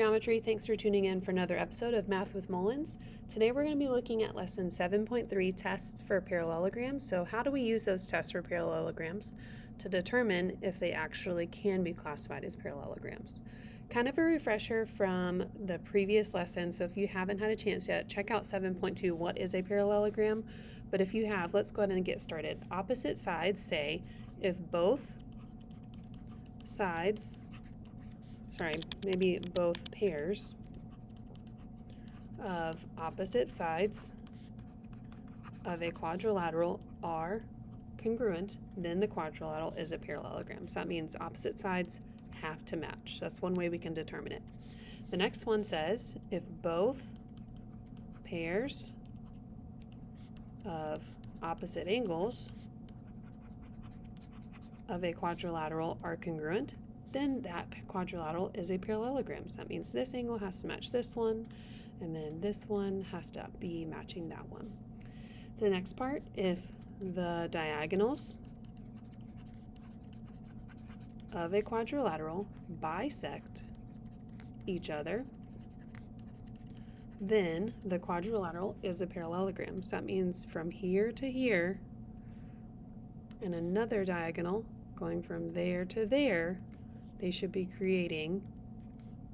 Geometry, thanks for tuning in for another episode of Math with Mullins. Today we're going to be looking at lesson 7.3, tests for parallelograms. So how do we use those tests for parallelograms to determine if they actually can be classified as parallelograms? Kind of a refresher from the previous lesson, so if you haven't had a chance yet, check out 7.2, what is a parallelogram? But if you have, let's go ahead and get started. Opposite sides say if both sides maybe both pairs of opposite sides of a quadrilateral are congruent, then the quadrilateral is a parallelogram. So that means opposite sides have to match. That's one way we can determine it. The next one says if both pairs of opposite angles of a quadrilateral are congruent, then that quadrilateral is a parallelogram. So that means this angle has to match this one, and then this one has to be matching that one. The next part, if the diagonals of a quadrilateral bisect each other, then the quadrilateral is a parallelogram. So that means from here to here, and another diagonal going from there to there, they should be creating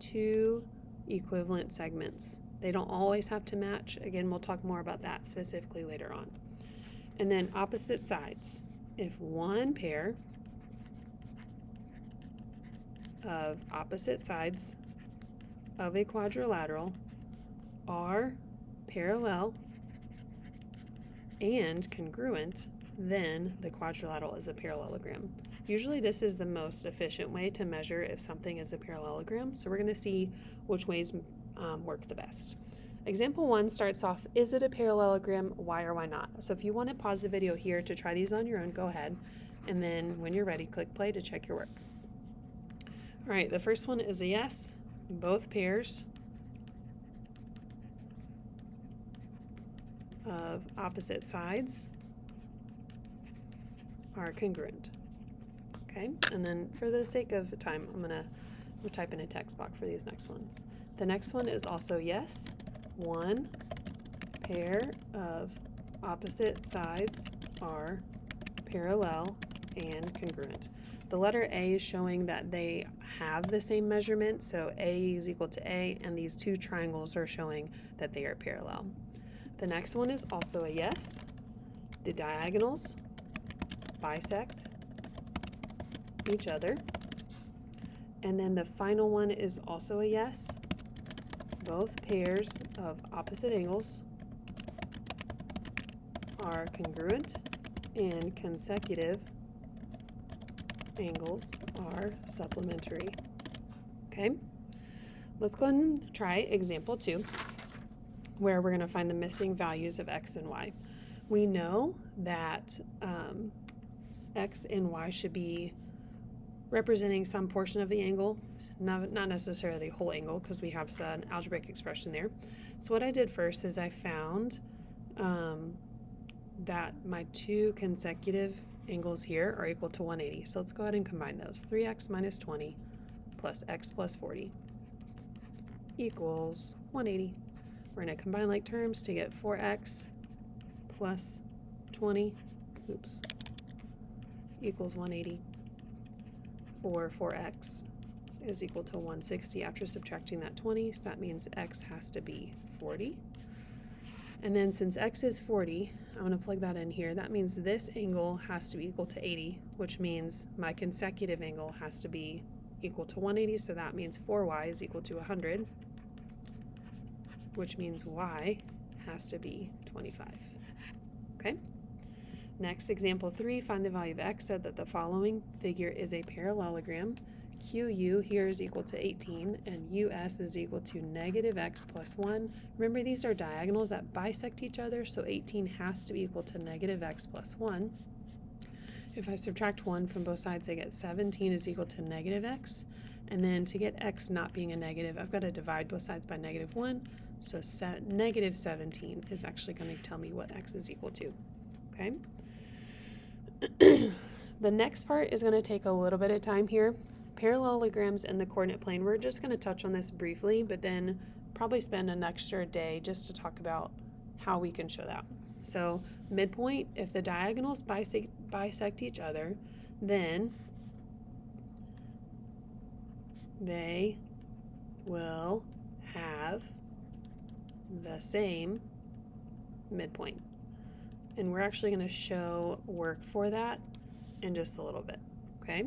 two equivalent segments. They don't always have to match. Again, we'll talk more about that specifically later on. And then opposite sides. If one pair of opposite sides of a quadrilateral are parallel and congruent, then the quadrilateral is a parallelogram. Usually this is the most efficient way to measure if something is a parallelogram, so we're going to see which ways work the best. Example 1 starts off, is it a parallelogram, why or why not? So if you want to pause the video here to try these on your own, go ahead, and then when you're ready, click play to check your work. All right, the first one is a yes, both pairs of opposite sides are congruent. Okay, and then for the sake of time, we'll type in a text box for these next ones. The next one is also yes, one pair of opposite sides are parallel and congruent. The letter A is showing that they have the same measurement, so A is equal to A, and these two triangles are showing that they are parallel. The next one is also a yes, the diagonals bisect each other. And then the final one is also a yes, both pairs of opposite angles are congruent and consecutive angles are supplementary. Okay, let's go ahead and try example 2, where we're going to find the missing values of x and y. We know that x and y should be representing some portion of the angle, not necessarily the whole angle, because we have an algebraic expression there. So what I did first is I found that my two consecutive angles here are equal to 180. So let's go ahead and combine those. 3x minus 20 plus x plus 40 equals 180. We're going to combine like terms to get 4x plus 20 equals 180, or 4x is equal to 160 after subtracting that 20, so that means x has to be 40. And then since x is 40, I'm going to plug that in here. That means this angle has to be equal to 80, which means my consecutive angle has to be equal to 180, so that means 4y is equal to 100, which means y has to be 25. Okay? Next, example 3, find the value of x so that the following figure is a parallelogram. QU here is equal to 18, and US is equal to negative x plus 1. Remember, these are diagonals that bisect each other, so 18 has to be equal to negative x plus 1. If I subtract 1 from both sides, I get 17 is equal to negative x. And then to get x not being a negative, I've got to divide both sides by negative 1. So negative 17 is actually going to tell me what x is equal to. Okay? The next part is going to take a little bit of time here. parallelograms in the coordinate plane, we're just going to touch on this briefly, but then probably spend an extra day just to talk about how we can show that. So midpoint, if the diagonals bisect each other, then they will have the same midpoint. And we're actually going to show work for that in just a little bit, okay?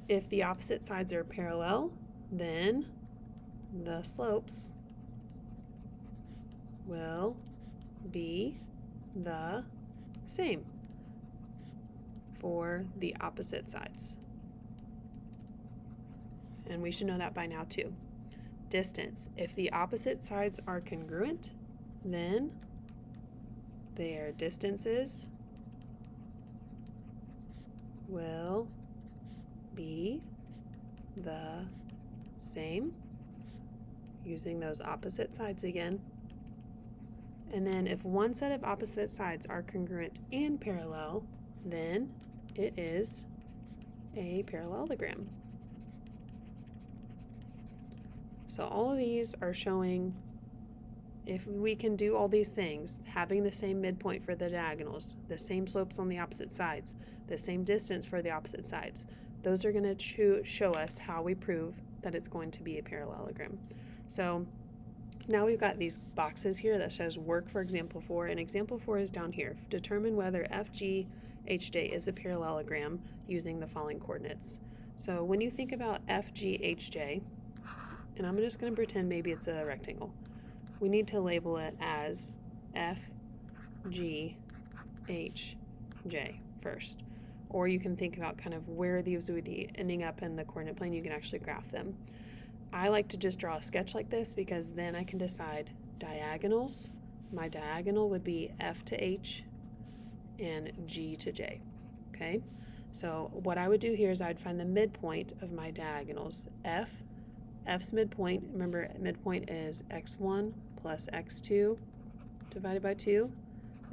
If the opposite sides are parallel, then the slopes will be the same for the opposite sides. And we should know that by now too. Distance. If the opposite sides are congruent, then their distances will be the same, using those opposite sides again. And then if one set of opposite sides are congruent and parallel, then it is a parallelogram. So all of these are showing if we can do all these things, having the same midpoint for the diagonals, the same slopes on the opposite sides, the same distance for the opposite sides, those are going to show us how we prove that it's going to be a parallelogram. So now we've got these boxes here that says work for example 4, and example 4 is down here. Determine whether FGHJ is a parallelogram using the following coordinates. So when you think about FGHJ, and I'm just going to pretend maybe it's a rectangle, we need to label it as FGHJ first. Or you can think about kind of where these would be ending up in the coordinate plane. You can actually graph them. I like to just draw a sketch like this because then I can decide diagonals. My diagonal would be F to H and G to J. Okay? So what I would do here is I'd find the midpoint of my diagonals. F's midpoint, remember midpoint is x1 plus x2 divided by 2,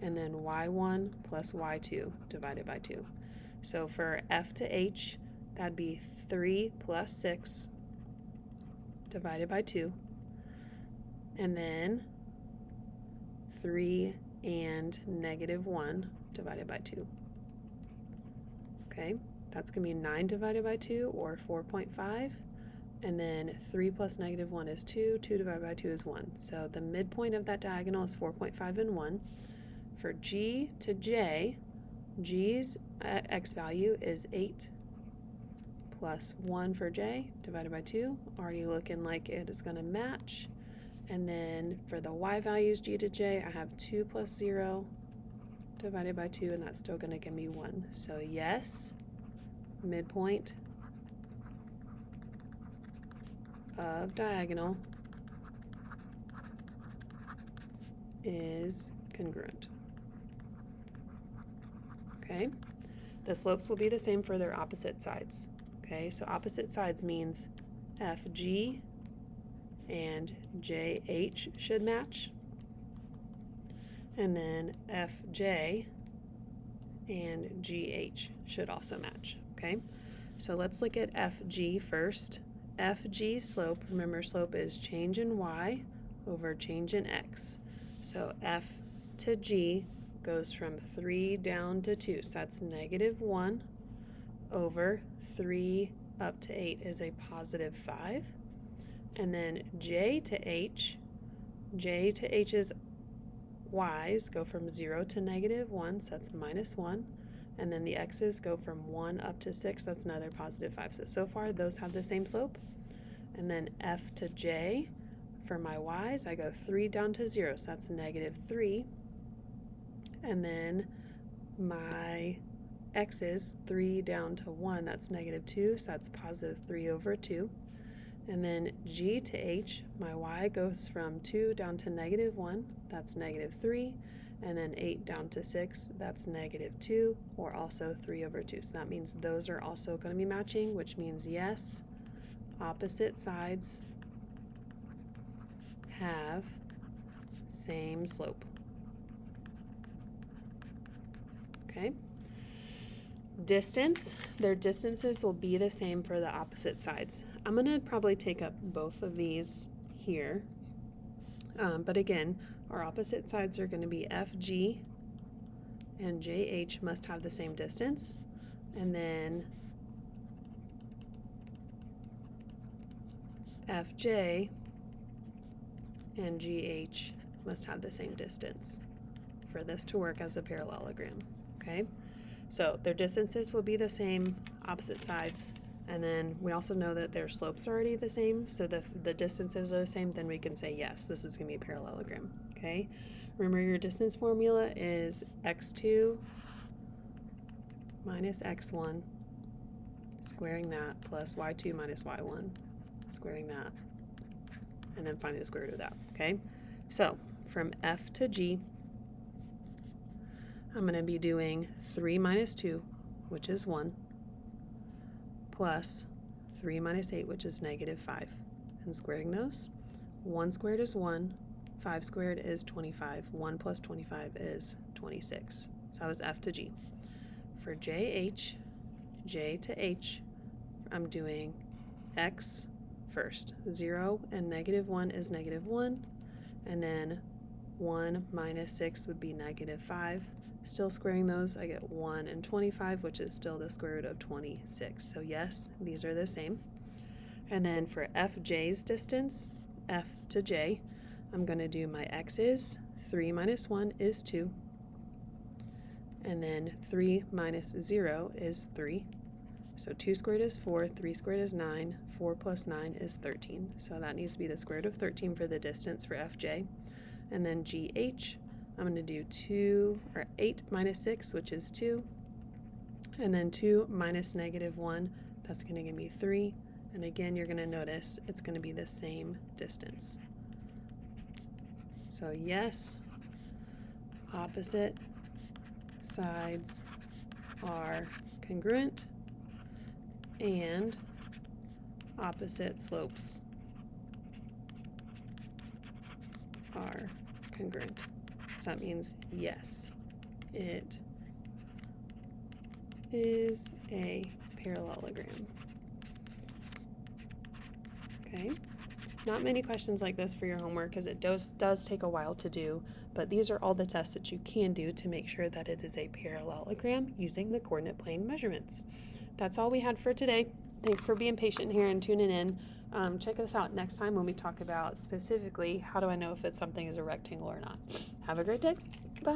and then y1 plus y2 divided by 2. So for F to H, that'd be 3 plus 6 divided by 2, and then 3 and -1 divided by 2. Okay, that's going to be 9 divided by 2, or 4.5. And then 3 plus -1 is 2. 2 divided by 2 is 1. So the midpoint of that diagonal is 4.5 and 1. For G to J, G's x value is 8 plus 1 for J divided by 2. Already looking like it is going to match. And then for the y values, G to J, I have 2 plus 0 divided by 2, and that's still going to give me 1. So yes, midpoint of diagonal is congruent. Okay, the slopes will be the same for their opposite sides. Okay, so opposite sides means FG and JH should match, and then FJ and GH should also match. Okay, so let's look at FG first. FG's slope, remember slope is change in y over change in x. So F to G goes from 3 down to 2. So that's -1 over 3 up to 8 is a +5. And then J to H's y's go from 0 to -1, so that's -1. And then the x's go from 1 up to 6, that's another +5. So far, those have the same slope. And then F to J, for my y's, I go 3 down to 0, so that's -3. And then my x's, 3 down to 1, that's -2, so that's +3 over 2. And then G to H, my y goes from 2 down to -1, that's -3. And then 8 down to 6, that's -2, or also 3 over 2. So that means those are also going to be matching, which means yes, opposite sides have same slope. Okay. distance, their distances will be the same for the opposite sides. I'm going to probably take up both of these here. But again, our opposite sides are going to be FG and JH must have the same distance. And then FJ and GH must have the same distance for this to work as a parallelogram, okay? So their distances will be the same, opposite sides, and then we also know that their slopes are already the same, so the distances are the same, then we can say yes, this is going to be a parallelogram, okay? Remember your distance formula is x2 minus x1, squaring that, plus y2 minus y1, squaring that, and then finding the square root of that, okay? So from F to G, I'm going to be doing 3 minus 2, which is 1, plus 3 minus 8, which is negative 5, and squaring those. 1 squared is 1, 5 squared is 25, 1 plus 25 is 26. So that was F to G. For JH, J to H, I'm doing X first. 0 and negative 1 is negative 1, and then 1 minus 6 would be negative 5. Still squaring those, I get 1 and 25, which is still the square root of 26. So yes, these are the same. And then for FJ's distance, F to J, I'm going to do my x's. 3 minus 1 is 2. And then 3 minus 0 is 3. So 2 squared is 4, 3 squared is 9, 4 plus 9 is 13. So that needs to be the square root of 13 for the distance for FJ. And then GH, I'm going to do 8 minus 6, which is 2. And then 2 minus negative 1, that's going to give me 3. And again, you're going to notice it's going to be the same distance. So yes, opposite sides are congruent and opposite slopes are congruent. So that means yes, it is a parallelogram. Okay, not many questions like this for your homework because it does take a while to do, but these are all the tests that you can do to make sure that it is a parallelogram using the coordinate plane measurements. That's all we had for today. Thanks for being patient here and tuning in. Check us out next time when we talk about specifically how do I know if something is a rectangle or not. Have a great day. Bye.